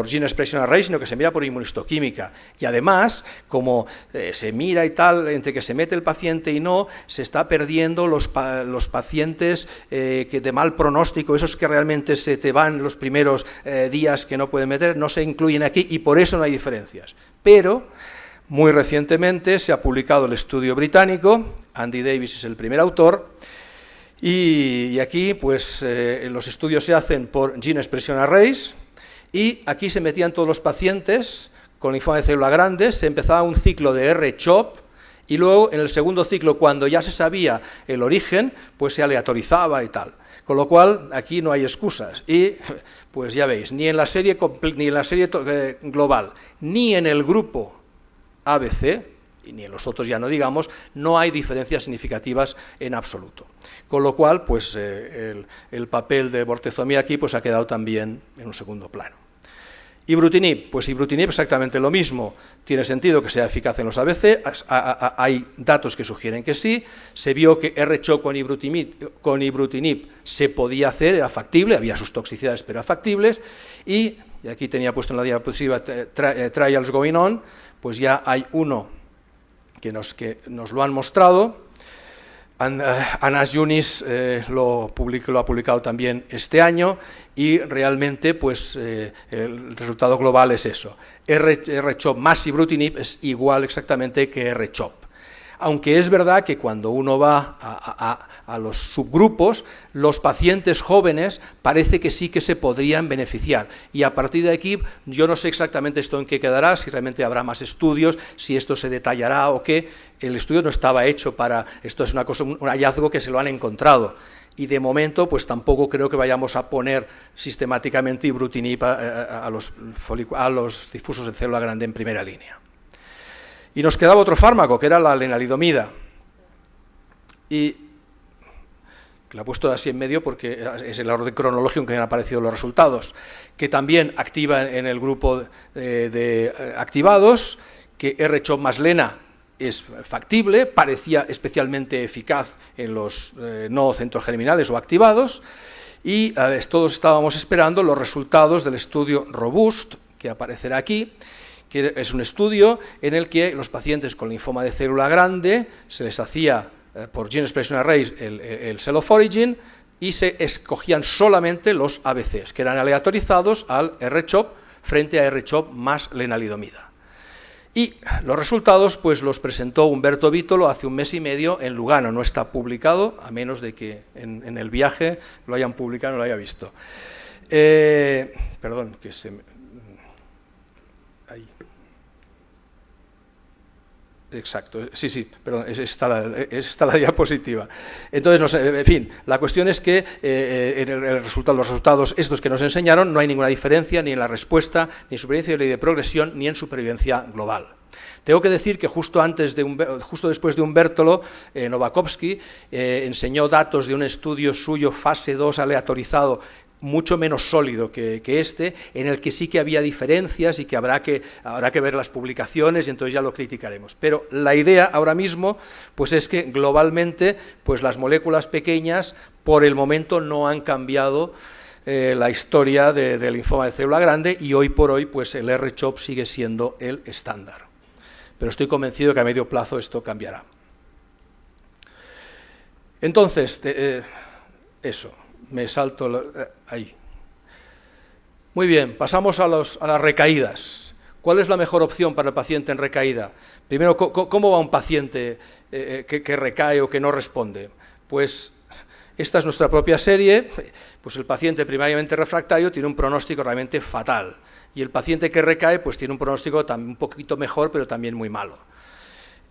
gene expression array, sino que se mira por inmunistoquímica. Y además, como se mira y tal, entre que se mete el paciente y no, se está perdiendo los pacientes que de mal pronóstico, esos que realmente se te van los primeros días que no pueden meter, no se incluyen aquí y por eso no hay diferencias. Pero muy recientemente se ha publicado el estudio británico, Andy Davis es el primer autor, y aquí pues los estudios se hacen por Gene Expression Arrays, y aquí se metían todos los pacientes con linfoma de célula grande, se empezaba un ciclo de R-CHOP, y luego en el segundo ciclo, cuando ya se sabía el origen, pues se aleatorizaba y tal. Con lo cual, aquí no hay excusas. Y, pues ya veis, ni en la serie global, ni en el grupo ABC, y ni en los otros ya no digamos, no hay diferencias significativas en absoluto. Con lo cual, pues el papel de bortezomib aquí pues ha quedado también en un segundo plano. Ibrutinib, pues ibrutinib exactamente lo mismo, tiene sentido que sea eficaz en los ABC, hay datos que sugieren que sí, se vio que R-CHOP con ibrutinib se podía hacer, era factible, había sus toxicidades pero eran factibles, y aquí tenía puesto en la diapositiva Trials Going On, pues ya hay uno que nos lo han mostrado. Anas Yunis lo ha publicado también este año y realmente pues, el resultado global es eso. R-CHOP más ibrutinib es igual exactamente que R-CHOP. Aunque es verdad que cuando uno va a los subgrupos, los pacientes jóvenes parece que sí que se podrían beneficiar. Y a partir de aquí, yo no sé exactamente esto en qué quedará, si realmente habrá más estudios, si esto se detallará o qué. El estudio no estaba hecho para, esto es una cosa, un hallazgo que se lo han encontrado. Y de momento, pues tampoco creo que vayamos a poner sistemáticamente ibrutinib a los difusos de célula grande en primera línea. Y nos quedaba otro fármaco, que era la lenalidomida. Y la he puesto así en medio porque es el orden cronológico en que han aparecido los resultados, que también activa en el grupo de activados, que R-CHOP más lena es factible, parecía especialmente eficaz en los no centrogerminales o activados, y todos estábamos esperando los resultados del estudio ROBUST, que aparecerá aquí, que es un estudio en el que los pacientes con linfoma de célula grande se les hacía por Gene Expression Arrays el Cell of Origin y se escogían solamente los ABCs, que eran aleatorizados al R-CHOP frente a R-CHOP más lenalidomida. Y los resultados pues los presentó Humberto Vítolo hace un mes y medio en Lugano, no está publicado, a menos de que en el viaje lo hayan publicado, no lo haya visto. Perdón, que se me... Ahí. Exacto, sí, perdón, está la diapositiva. Entonces, en fin, la cuestión es que en los resultados estos que nos enseñaron no hay ninguna diferencia ni en la respuesta, ni en supervivencia de ley de progresión, ni en supervivencia global. Tengo que decir que justo después de Humbertolo, Novakovsky enseñó datos de un estudio suyo, fase 2 aleatorizado, mucho menos sólido que este, en el que sí que había diferencias y que habrá que ver las publicaciones y entonces ya lo criticaremos. Pero la idea ahora mismo pues es que globalmente pues las moléculas pequeñas por el momento no han cambiado la historia del linfoma de célula grande y hoy por hoy pues el R-CHOP sigue siendo el estándar. Pero estoy convencido de que a medio plazo esto cambiará. Entonces, eso. Me salto ahí. Muy bien, pasamos a las recaídas. ¿Cuál es la mejor opción para el paciente en recaída? Primero, ¿cómo va un paciente que recae o que no responde? Pues esta es nuestra propia serie. Pues el paciente primariamente refractario tiene un pronóstico realmente fatal. Y el paciente que recae pues tiene un pronóstico un poquito mejor, pero también muy malo.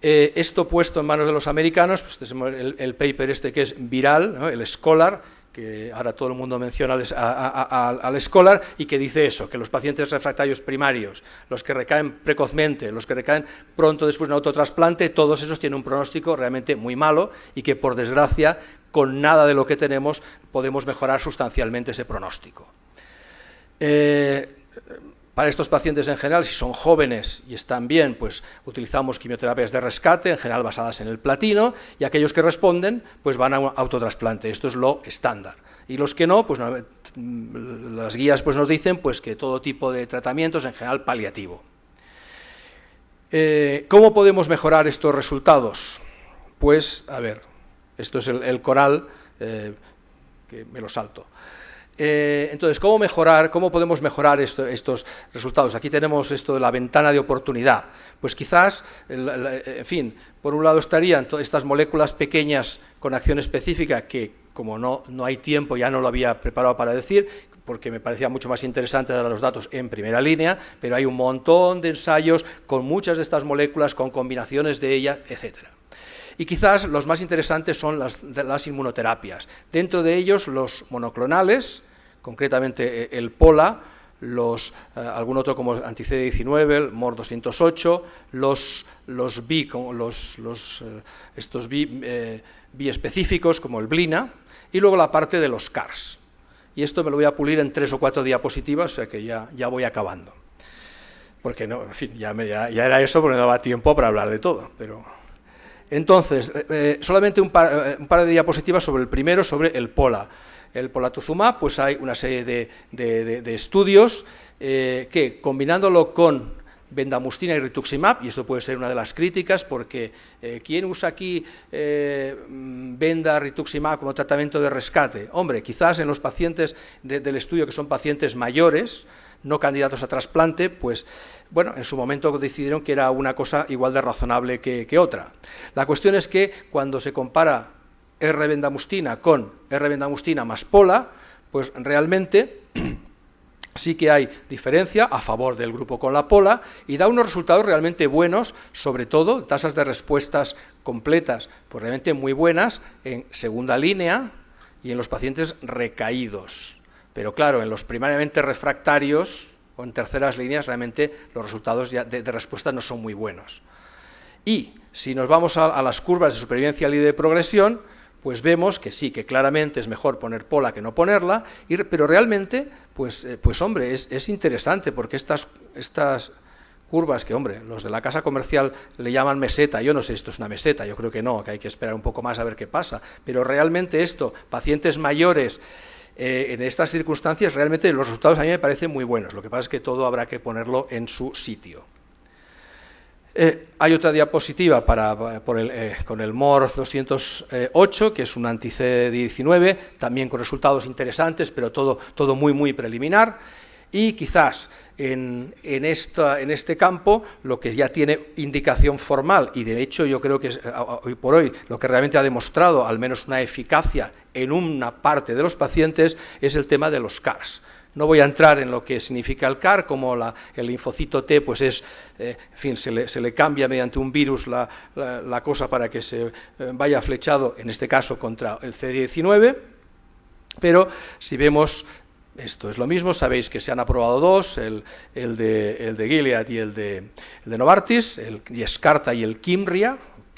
Esto puesto en manos de los americanos, pues tenemos el paper este que es viral, ¿no? El Scholar, que ahora todo el mundo menciona al Scholar, y que dice eso, que los pacientes refractarios primarios, los que recaen precozmente, los que recaen pronto después de un autotrasplante, todos esos tienen un pronóstico realmente muy malo y que, por desgracia, con nada de lo que tenemos podemos mejorar sustancialmente ese pronóstico. Para estos pacientes en general, si son jóvenes y están bien, pues utilizamos quimioterapias de rescate, en general basadas en el platino, y aquellos que responden, pues van a un autotrasplante. Esto es lo estándar. Y los que no, pues las guías pues nos dicen pues que todo tipo de tratamientos, en general paliativo. ¿Cómo podemos mejorar estos resultados? Pues, a ver, esto es el coral, que me lo salto. Entonces, ¿cómo podemos mejorar estos resultados? Aquí tenemos esto de la ventana de oportunidad. Pues quizás, en fin, por un lado estarían estas moléculas pequeñas con acción específica, que como no hay tiempo, ya no lo había preparado para decir, porque me parecía mucho más interesante dar los datos en primera línea, pero hay un montón de ensayos con muchas de estas moléculas, con combinaciones de ellas, etcétera. Y quizás los más interesantes son las inmunoterapias. Dentro de ellos los monoclonales, concretamente el POLA, algún otro como anti-CD19, el MOR208, estos biespecíficos como el BLINA, y luego la parte de los CARs. Y esto me lo voy a pulir en 3 o 4 diapositivas, o sea que ya voy acabando. Porque no, en fin, ya era eso, porque no daba tiempo para hablar de todo, pero... Entonces, solamente un par de diapositivas sobre el primero, sobre el POLA. El polatuzumab, pues hay una serie de estudios que, combinándolo con bendamustina y rituximab, y esto puede ser una de las críticas, porque ¿quién usa aquí rituximab como tratamiento de rescate? Hombre, quizás en los pacientes del estudio, que son pacientes mayores, no candidatos a trasplante, pues, bueno, en su momento decidieron que era una cosa igual de razonable que otra. La cuestión es que cuando se compara R-bendamustina con R-bendamustina más POLA, pues realmente sí que hay diferencia a favor del grupo con la POLA y da unos resultados realmente buenos, sobre todo tasas de respuestas completas, pues realmente muy buenas en segunda línea y en los pacientes recaídos. Pero claro, en los primariamente refractarios o en terceras líneas realmente los resultados de respuesta no son muy buenos. Y si nos vamos a las curvas de supervivencia y de progresión, pues vemos que sí, que claramente es mejor poner POLA que no ponerla, pero realmente, pues hombre, es interesante, porque estas curvas que, hombre, los de la casa comercial le llaman meseta, yo no sé si esto es una meseta, yo creo que no, que hay que esperar un poco más a ver qué pasa, pero realmente esto, pacientes mayores, en estas circunstancias, realmente los resultados a mí me parecen muy buenos, lo que pasa es que todo habrá que ponerlo en su sitio. Hay otra diapositiva con el MOR208, que es un anti-CD19, también con resultados interesantes, pero todo muy, muy preliminar. Y quizás en este campo, lo que ya tiene indicación formal, y de hecho yo creo que es, hoy por hoy lo que realmente ha demostrado al menos una eficacia en una parte de los pacientes, es el tema de los CARs. No voy a entrar en lo que significa el CAR, como el linfocito T, pues es, en fin, se le cambia mediante un virus la cosa para que se vaya flechado, en este caso, contra el CD19, pero si vemos, esto es lo mismo, sabéis que se han aprobado dos, el de Gilead y el de Novartis, el Yescarta y el Kymriah,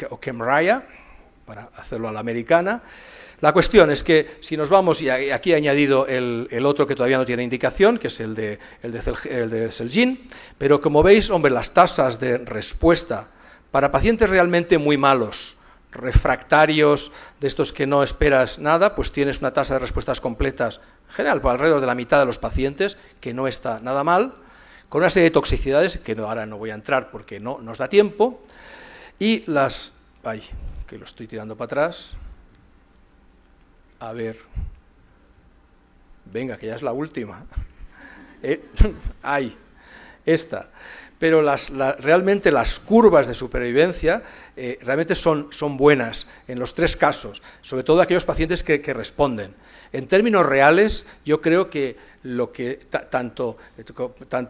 o Kymriah, para hacerlo a la americana. La cuestión es que si nos vamos, y aquí he añadido el otro que todavía no tiene indicación, que es el de Celgene, pero como veis, hombre, las tasas de respuesta para pacientes realmente muy malos, refractarios, de estos que no esperas nada, pues tienes una tasa de respuestas completas, en general, por alrededor de la mitad de los pacientes, que no está nada mal, con una serie de toxicidades, que ahora no voy a entrar porque no nos da tiempo, y las... Ay, que lo estoy tirando para atrás... A ver, venga, que ya es la última. Ahí, esta. Pero realmente las curvas de supervivencia realmente son buenas en los tres casos, sobre todo aquellos pacientes que responden. En términos reales, yo creo que tanto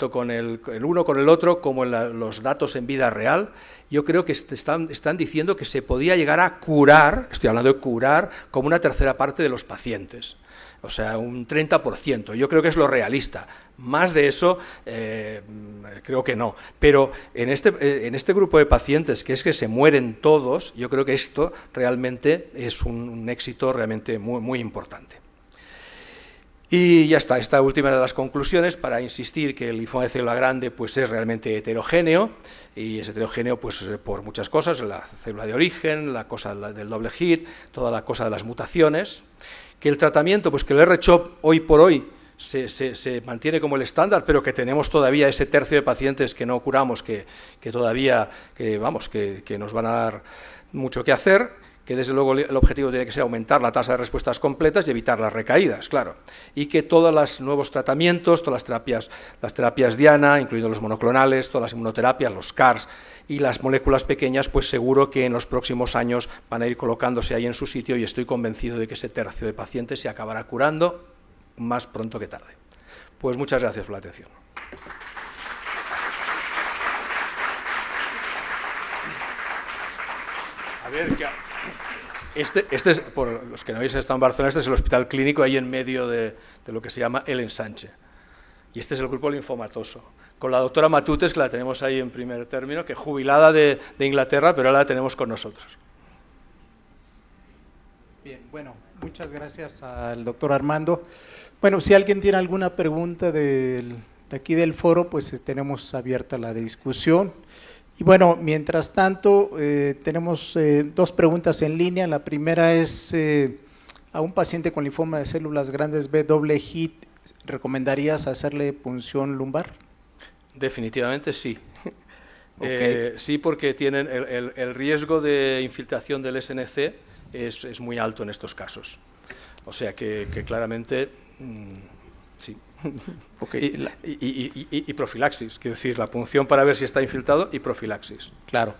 con el uno con el otro como en los datos en vida real, yo creo que están diciendo que se podía llegar a curar, estoy hablando de curar, como una tercera parte de los pacientes. o sea, un 30%, yo creo que es lo realista. Más de eso, creo que no. Pero en este grupo de pacientes, que es que se mueren todos, yo creo que esto realmente es un éxito realmente muy, muy importante. Y ya está, esta última de las conclusiones, para insistir que el linfoma de célula grande pues, es realmente heterogéneo, y es heterogéneo pues, por muchas cosas, la célula de origen, la cosa del doble hit, toda la cosa de las mutaciones, que el tratamiento, pues que el R-CHOP hoy por hoy se mantiene como el estándar, pero que tenemos todavía ese tercio de pacientes que no curamos, que todavía que nos van a dar mucho que hacer, que desde luego el objetivo tiene que ser aumentar la tasa de respuestas completas y evitar las recaídas, claro, y que todos los nuevos tratamientos, todas las terapias diana, incluidos los monoclonales, todas las inmunoterapias, los CARs y las moléculas pequeñas, pues seguro que en los próximos años van a ir colocándose ahí en su sitio, y estoy convencido de que ese tercio de pacientes se acabará curando más pronto que tarde. Pues muchas gracias por la atención. A ver, este es, por los que no habéis estado en Barcelona, este es el hospital clínico ahí en medio de lo que se llama el Ensanche. Y este es el grupo linfomatoso, con la doctora Matutes, que la tenemos ahí en primer término, que jubilada de Inglaterra, pero ahora la tenemos con nosotros. Bien, bueno, muchas gracias al doctor Armando. Bueno, si alguien tiene alguna pregunta de aquí del foro, pues tenemos abierta la discusión. Y bueno, mientras tanto, tenemos dos preguntas en línea. La primera es, a un paciente con linfoma de células grandes B doble hit, ¿recomendarías hacerle punción lumbar? Definitivamente sí. Okay. Sí, porque tienen el riesgo de infiltración del SNC es muy alto en estos casos. O sea que claramente sí. Okay. Y profilaxis, quiero decir, la punción para ver si está infiltrado y profilaxis. Claro.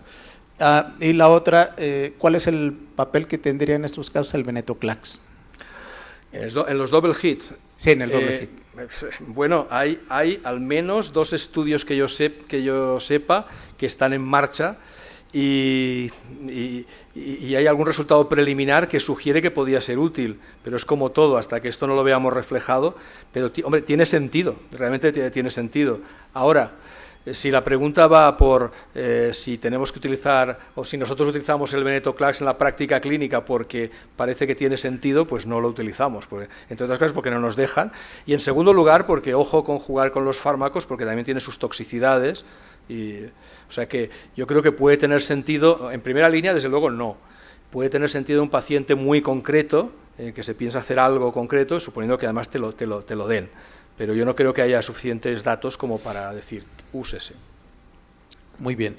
Y la otra, ¿cuál es el papel que tendría en estos casos el venetoclax? En los double hit. Sí, en el doble hit. Bueno, hay al menos 2 estudios que yo sepa que están en marcha, y hay algún resultado preliminar que sugiere que podía ser útil, pero es como todo, hasta que esto no lo veamos reflejado. Pero, hombre, tiene sentido, realmente tiene sentido. Ahora, si la pregunta va por si tenemos que utilizar, o si nosotros utilizamos el venetoclax en la práctica clínica porque parece que tiene sentido, pues no lo utilizamos, porque, entre otras cosas porque no nos dejan, y en segundo lugar porque ojo con jugar con los fármacos, porque también tiene sus toxicidades. O sea que yo creo que puede tener sentido, en primera línea desde luego no, puede tener sentido un paciente muy concreto, que se piensa hacer algo concreto, suponiendo que además te lo den, pero yo no creo que haya suficientes datos como para decir, úsese. Muy bien.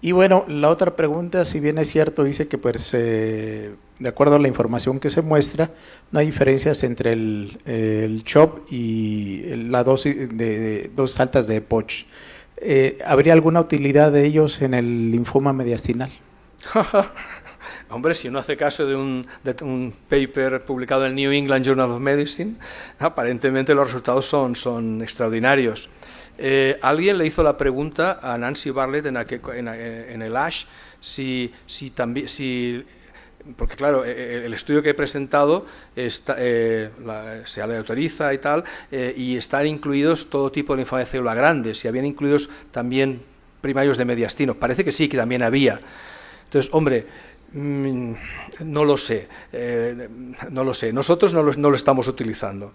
Y bueno, la otra pregunta, si bien es cierto, dice que pues de acuerdo a la información que se muestra, no hay diferencias entre el CHOP y la dosis de dosis altas de EPOCH. ¿Habría alguna utilidad de ellos en el linfoma mediastinal? Hombre, si uno hace caso de un paper publicado en el New England Journal of Medicine, aparentemente los resultados son extraordinarios. Alguien le hizo la pregunta a Nancy Bartlett en el ASH porque claro, el estudio que he presentado se autoriza y tal, y están incluidos todo tipo de linfoma de célula grande, si habían incluidos también primarios de mediastino. Parece que sí, que también había. Entonces, hombre, no lo sé, nosotros no lo estamos utilizando,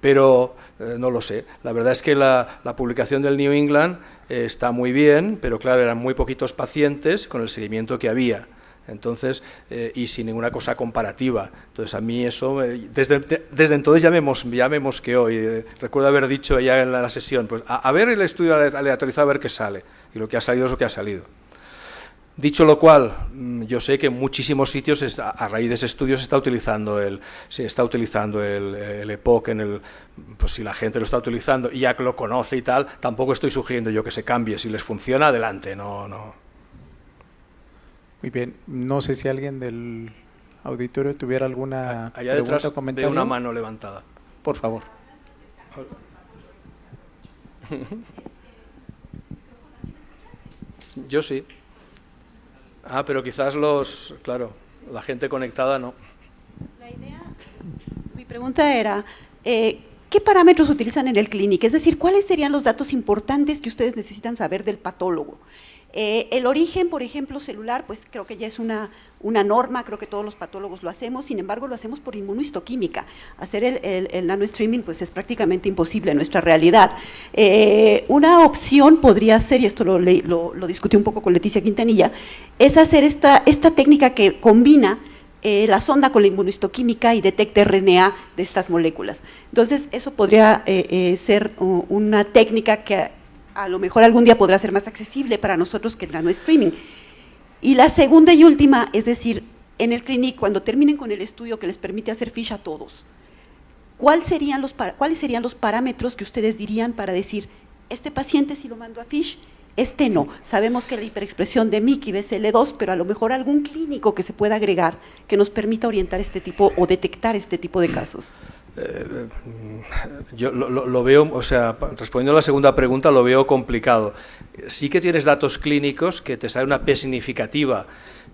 pero no lo sé. La verdad es que la publicación del New England está muy bien, pero claro, eran muy poquitos pacientes con el seguimiento que había. Entonces, y sin ninguna cosa comparativa. Entonces, a mí eso, desde entonces ya me mosqueó, y recuerdo haber dicho ya en la sesión, pues a ver el estudio aleatorizado, a ver qué sale, y lo que ha salido es lo que ha salido. Dicho lo cual, yo sé que en muchísimos sitios, a raíz de ese estudio, se está utilizando el EPOC, pues si la gente lo está utilizando y ya que lo conoce y tal, tampoco estoy sugiriendo yo que se cambie. Si les funciona, adelante, no. Muy bien, no sé si alguien del auditorio tuviera alguna allá pregunta detrás o comentario. veo una mano levantada. Por favor. Yo sí. Pero quizás claro, la gente conectada no. La idea, pregunta era, ¿qué parámetros utilizan en el clínico? Es decir, ¿cuáles serían los datos importantes que ustedes necesitan saber del patólogo? El origen, por ejemplo, celular, pues creo que ya es una norma, creo que todos los patólogos lo hacemos, sin embargo lo hacemos por inmunohistoquímica. Hacer el nano-streaming pues es prácticamente imposible en nuestra realidad. Una opción podría ser, y esto lo discutí un poco con Leticia Quintanilla, es hacer esta técnica que combina la sonda con la inmunohistoquímica y detecta RNA de estas moléculas. Entonces, eso podría ser una técnica que a lo mejor algún día podrá ser más accesible para nosotros que el nano-streaming. Y la segunda y última, es decir, en el clínico, cuando terminen con el estudio que les permite hacer FISH a todos, ¿cuáles serían los parámetros que ustedes dirían para decir, este paciente sí lo mando a FISH, este no? Sabemos que la hiperexpresión de MYC y BCL2, pero a lo mejor algún clínico que se pueda agregar que nos permita orientar este tipo o detectar este tipo de casos. Yo lo veo, o sea, respondiendo a la segunda pregunta, lo veo complicado. Sí que tienes datos clínicos que te sale una P significativa,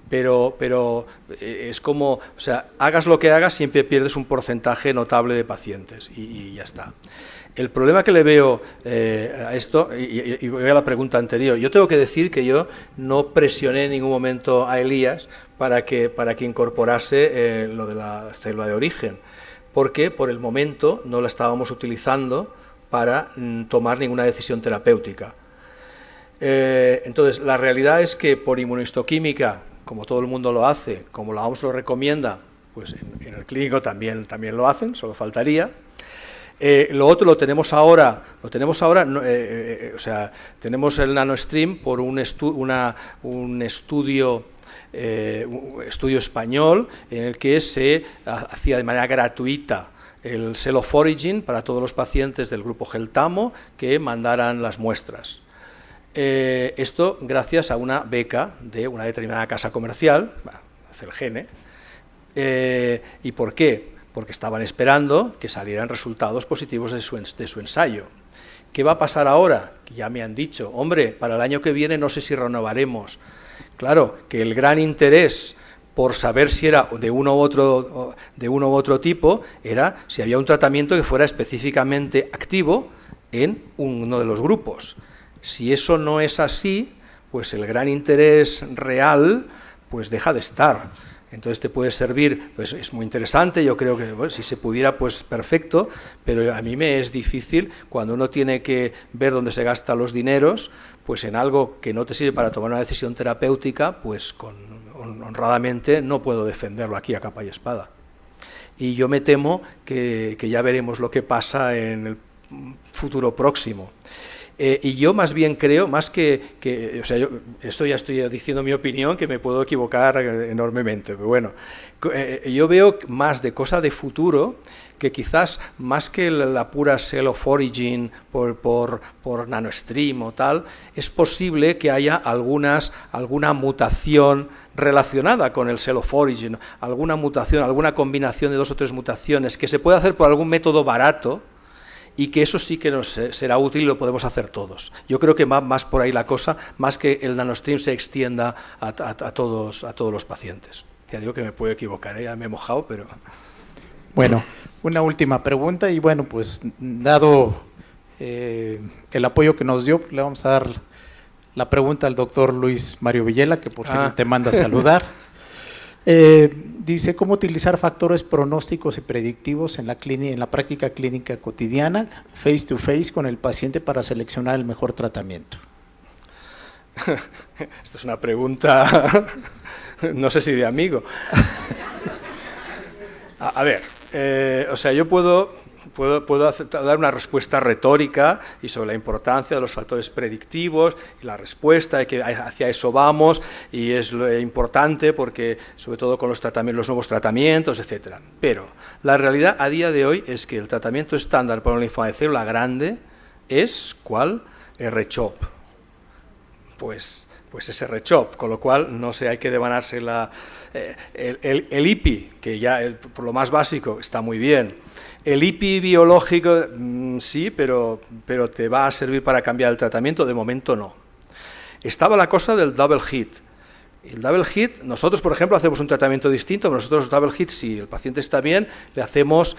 pero es como, o sea, hagas lo que hagas, siempre pierdes un porcentaje notable de pacientes y ya está. El problema que le veo a esto, y voy a la pregunta anterior, yo tengo que decir que yo no presioné en ningún momento a Elías para que incorporase lo de la célula de origen, porque por el momento no la estábamos utilizando para tomar ninguna decisión terapéutica. Entonces, la realidad es que por inmunohistoquímica, como todo el mundo lo hace, como la OMS lo recomienda, pues en el clínico también lo hacen, solo faltaría. Lo otro lo tenemos ahora, o sea, tenemos el NanoStream por un estudio español en el que se hacía de manera gratuita el Cell of Origin para todos los pacientes del grupo Geltamo que mandaran las muestras. Esto gracias a una beca de una determinada casa comercial, Celgene. ¿Y por qué? Porque estaban esperando que salieran resultados positivos de su ensayo. ¿Qué va a pasar ahora? Que ya me han dicho, hombre, para el año que viene no sé si renovaremos. Claro, que el gran interés por saber si era de uno u otro tipo era si había un tratamiento que fuera específicamente activo en uno de los grupos. Si eso no es así, pues el gran interés real pues deja de estar. Entonces te puede servir, pues es muy interesante, yo creo que bueno, si se pudiera, pues perfecto, pero a mí me es difícil cuando uno tiene que ver dónde se gastan los dineros, pues en algo que no te sirve para tomar una decisión terapéutica, pues honradamente no puedo defenderlo aquí a capa y espada. Y yo me temo que ya veremos lo que pasa en el futuro próximo. Y yo más bien creo, más que o sea, esto ya estoy diciendo mi opinión, que me puedo equivocar enormemente, pero bueno, yo veo más de cosa de futuro, que quizás más que la pura Cell of Origin por NanoStream o tal, es posible que haya alguna mutación relacionada con el Cell of Origin, alguna mutación, alguna combinación de 2 o 3 mutaciones que se puede hacer por algún método barato, y que eso sí que nos será útil y lo podemos hacer todos. Yo creo que va más por ahí la cosa, más que el NanoStream se extienda a todos los pacientes. Ya digo que me puedo equivocar, ya me he mojado, pero... Bueno, una última pregunta y bueno, pues dado el apoyo que nos dio, le vamos a dar la pregunta al doctor Luis Mario Villela, que por cierto te manda a saludar. Dice, ¿cómo utilizar factores pronósticos y predictivos en la práctica clínica cotidiana, face to face con el paciente para seleccionar el mejor tratamiento? Esta es una pregunta, no sé si de amigo. A ver, o sea, yo puedo dar una respuesta retórica y sobre la importancia de los factores predictivos y la respuesta, y que hacia eso vamos, y es importante porque, sobre todo con los nuevos tratamientos, etcétera. Pero la realidad a día de hoy es que el tratamiento estándar para un linfoma de célula grande es, ¿cuál? R-CHOP. Pues es R-CHOP, con lo cual no sé, hay que devanarse el IPI, que ya por lo más básico está muy bien. El IPI biológico sí, pero te va a servir para cambiar el tratamiento, de momento no. Estaba la cosa del double hit, El double hit, nosotros por ejemplo hacemos un tratamiento distinto. Nosotros double hit, si el paciente está bien, le hacemos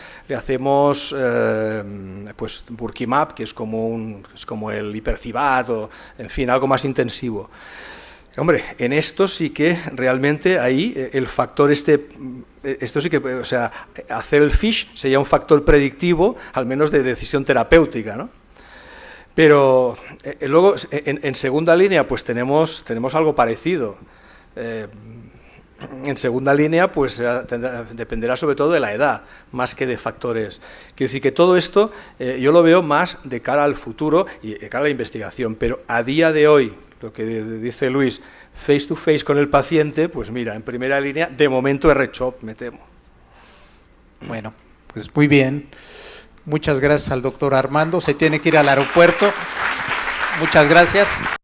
pues Burkimab, que es como el Hipercibat, o en fin, algo más intensivo. Hombre, en esto sí que realmente ahí el factor esto sí que, o sea, hacer el FISH sería un factor predictivo, al menos de decisión terapéutica, ¿no? Pero luego en segunda línea pues tenemos algo parecido. En segunda línea pues dependerá sobre todo de la edad, más que de factores. Quiero decir que todo esto yo lo veo más de cara al futuro y de cara a la investigación, pero a día de hoy, lo que dice Luis, face to face con el paciente, pues mira, en primera línea, de momento R-CHOP, me temo. Bueno, pues muy bien. Muchas gracias al doctor Armando. Se tiene que ir al aeropuerto. Muchas gracias.